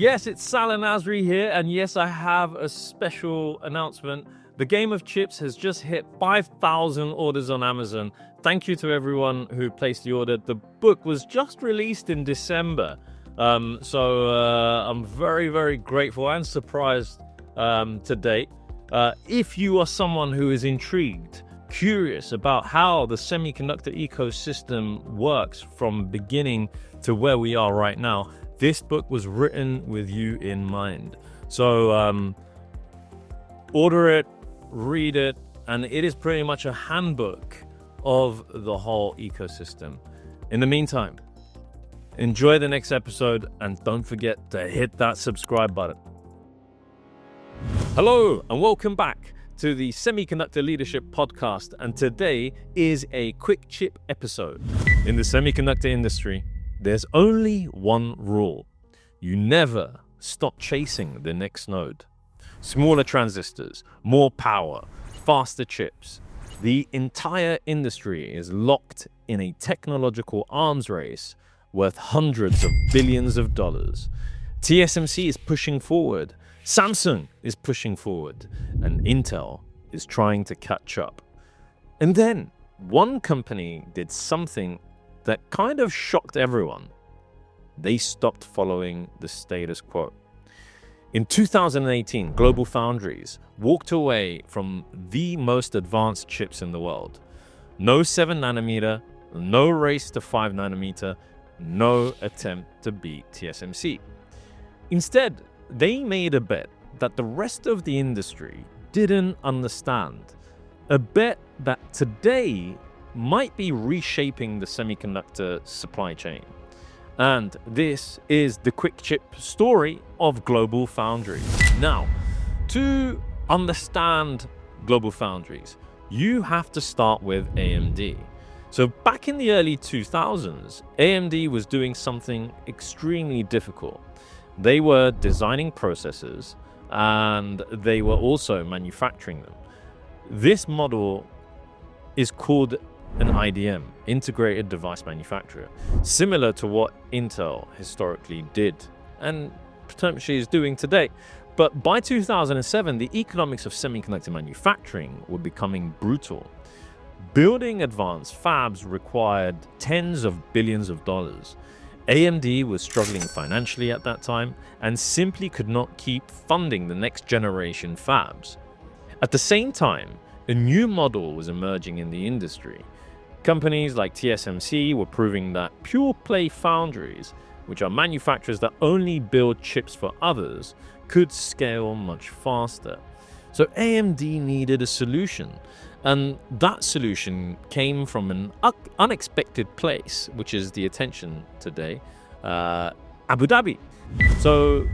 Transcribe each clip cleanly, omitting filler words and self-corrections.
Yes, it's Sal and Azri here, and yes, I have a special announcement. The Game of Chips has just hit 5,000 orders on Amazon. Thank you to everyone who placed the order. The book was just released in December, so I'm very, very grateful and surprised to date. If you are someone who is intrigued, curious about how the semiconductor ecosystem works from beginning to where we are right now, this book was written with you in mind. So order it, read it, and it is pretty much a handbook of the whole ecosystem. In the meantime, enjoy the next episode and don't forget to hit that subscribe button. Hello and welcome back to the Semiconductor Leadership Podcast, and today is a quick chip episode. In the semiconductor industry, there's only one rule. You never stop chasing the next node. Smaller transistors, more power, faster chips. The entire industry is locked in a technological arms race worth hundreds of billions of dollars. TSMC is pushing forward, Samsung is pushing forward, and Intel is trying to catch up. And then one company did something that kind of shocked everyone. They stopped following the status quo. In 2018, GlobalFoundries walked away from the most advanced chips in the world. No 7 nanometer, no race to 5 nanometer, no attempt to beat TSMC. Instead, they made a bet that the rest of the industry didn't understand. A bet that today might be reshaping the semiconductor supply chain. And this is the quick chip story of GlobalFoundries. Now, to understand GlobalFoundries, you have to start with AMD. So back in the early 2000s, AMD was doing something extremely difficult. They were designing processors and they were also manufacturing them. This model is called an IDM, Integrated Device Manufacturer, similar to what Intel historically did and potentially is doing today. But by 2007, the economics of semiconductor manufacturing were becoming brutal. Building advanced fabs required tens of billions of dollars. AMD was struggling financially at that time and simply could not keep funding the next generation fabs. At the same time, a new model was emerging in the industry. Companies like TSMC were proving that pure-play foundries, which are manufacturers that only build chips for others, could scale much faster. So AMD needed a solution, and that solution came from an unexpected place, which is the attention today, Abu Dhabi. So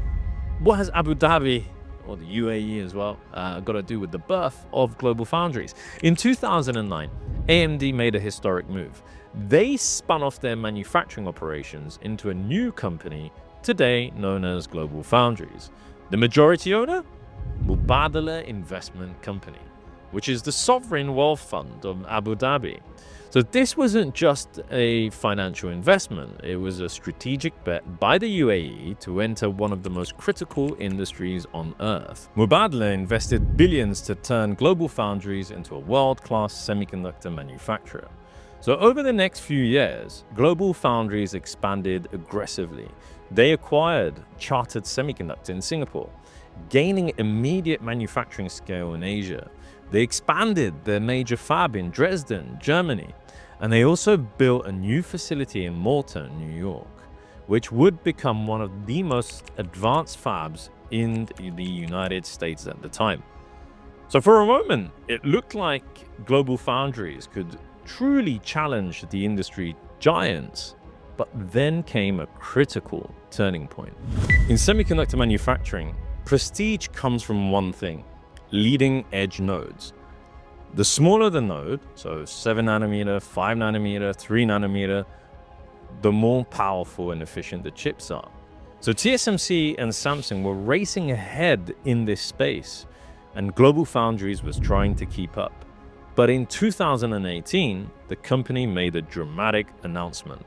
what has Abu Dhabi, or the UAE as well, got to do with the birth of GlobalFoundries? In 2009, AMD made a historic move. They spun off their manufacturing operations into a new company, today known as GlobalFoundries. The majority owner? Mubadala Investment Company, which is the sovereign wealth fund of Abu Dhabi. So this wasn't just a financial investment, it was a strategic bet by the UAE to enter one of the most critical industries on earth. Mubadala invested billions to turn GlobalFoundries into a world-class semiconductor manufacturer. So over the next few years, GlobalFoundries expanded aggressively. They acquired Chartered Semiconductor in Singapore, gaining immediate manufacturing scale in Asia. They expanded their major fab in Dresden, Germany, and they also built a new facility in Malta, New York, which would become one of the most advanced fabs in the United States at the time. So for a moment, it looked like GlobalFoundries could truly challenge the industry giants, but then came a critical turning point. In semiconductor manufacturing, prestige comes from one thing: leading edge nodes. The smaller the node, so 7 nanometer, 5 nanometer, 3 nanometer, the more powerful and efficient the chips are. So TSMC and Samsung were racing ahead in this space, and GlobalFoundries was trying to keep up. But in 2018, the company made a dramatic announcement.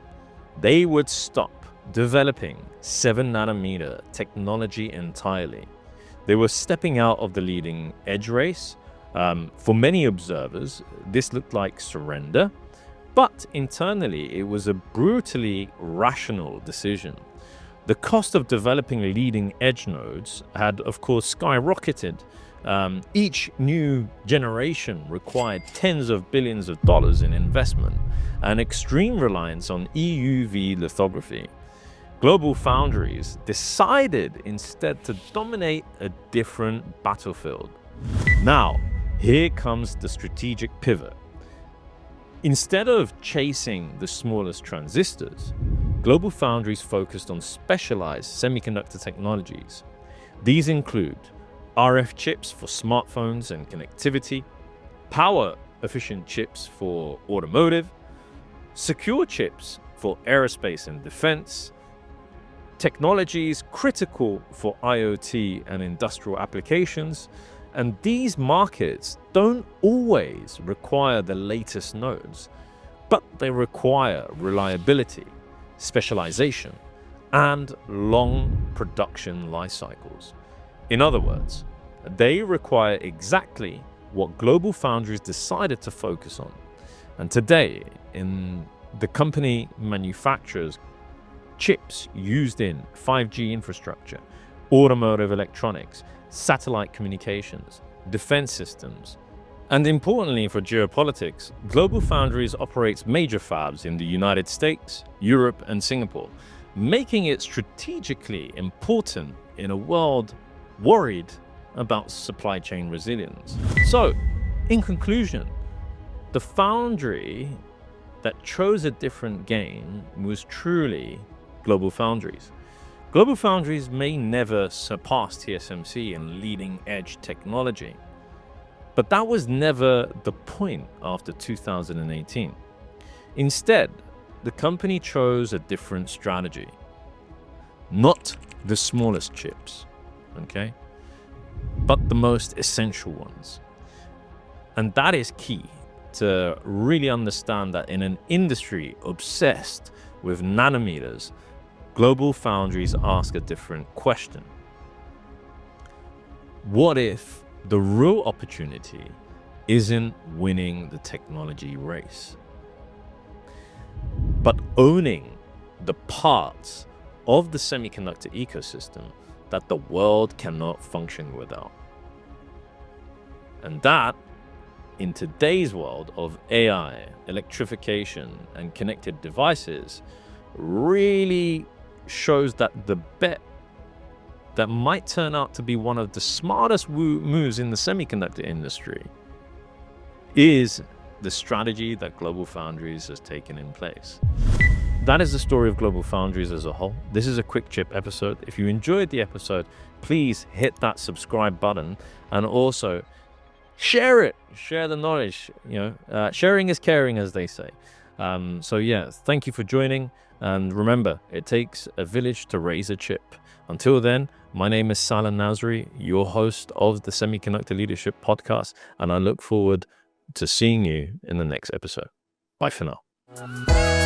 They would stop developing 7-nanometer technology entirely. They were stepping out of the leading edge race. For many observers, this looked like surrender, but internally it was a brutally rational decision. The cost of developing leading edge nodes had, of course, skyrocketed. Each new generation required tens of billions of dollars in investment and extreme reliance on EUV lithography. GlobalFoundries decided instead to dominate a different battlefield. Now, here comes the strategic pivot. Instead of chasing the smallest transistors, GlobalFoundries focused on specialized semiconductor technologies. These include RF chips for smartphones and connectivity, power-efficient chips for automotive, secure chips for aerospace and defense, technologies critical for IoT and industrial applications, and these markets don't always require the latest nodes, but they require reliability, specialization, and long production life cycles. In other words, they require exactly what GlobalFoundries decided to focus on. And today, the company manufactures chips used in 5G infrastructure, automotive electronics, satellite communications, defense systems, and importantly for geopolitics, GlobalFoundries operates major fabs in the United States, Europe, and Singapore, making it strategically important in a world worried about supply chain resilience. So, in conclusion, the foundry that chose a different game was truly GlobalFoundries. GlobalFoundries may never surpass TSMC in leading-edge technology, but that was never the point after 2018. Instead, the company chose a different strategy. Not the smallest chips, okay? But the most essential ones. And that is key to really understand that in an industry obsessed with nanometers, GlobalFoundries ask a different question. What if the real opportunity isn't winning the technology race, but owning the parts of the semiconductor ecosystem that the world cannot function without? And that, in today's world of AI, electrification, and connected devices, really shows that the bet that might turn out to be one of the smartest moves in the semiconductor industry is the strategy that GlobalFoundries has taken in place. That is the story of GlobalFoundries as a whole. This is a quick chip episode. If you enjoyed the episode, please hit that subscribe button and also share it. Share the knowledge. Sharing is caring, as they say. So yeah, thank you for joining. And remember, it takes a village to raise a chip. Until then, my name is Salah Nasri, your host of the Semiconductor Leadership Podcast, and I look forward to seeing you in the next episode. Bye for now.